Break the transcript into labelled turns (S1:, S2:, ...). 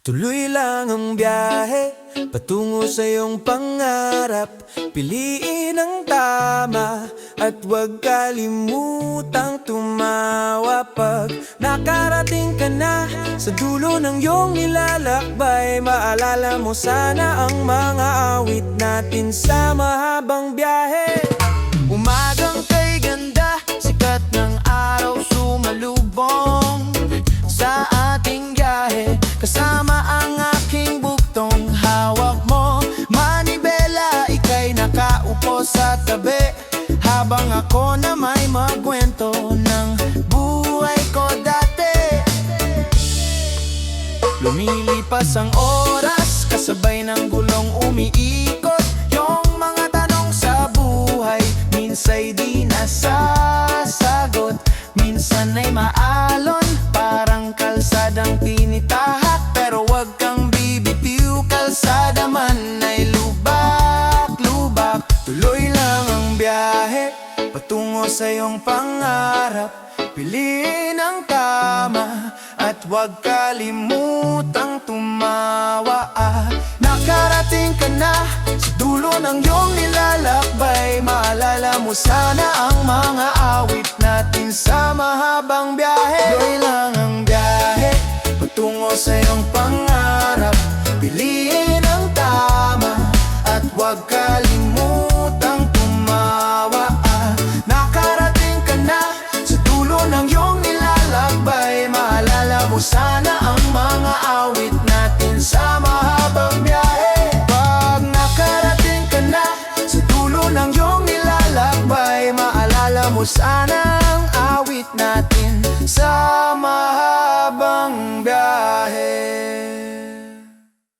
S1: Tuloy lang ang biyahe patungo sa iyong pangarap. Piliin ang tama at huwag kalimutang tumawa. Pag nakarating ka na sa dulo ng iyong nilalakbay, maalala mo sana ang mga awit natin sa mahabang biyahe. Umagang kay ganda, sikat ng araw sumalubong sa ating biyahe. Kasama ang aking buktong hawak mo, manibela, ika'y nakaupo sa tabi, habang ako na may magkwento ng buhay ko dati. Lumilipas ang oras, kasabay ng gulong umiikot. Yung mga tanong sa buhay, minsa'y di nasasagot. Minsan ay maalon, parang kalsadang tinitahak. Pero wag kang bibitiw, kalsada man ay lubak-lubak. Tuloy lang ang biyahe patungo sa iyong pangarap. Piliin ang tama at huwag kalimutang tumawa. Nakarating ka na sa dulo ng iyong nilalakbay, maalala mo sana ang mga awit natin sa mahabang biyahe. Tuloy lang ang biyahe patungo sa iyong pangarap. Piliin ang tama at huwag kalimutang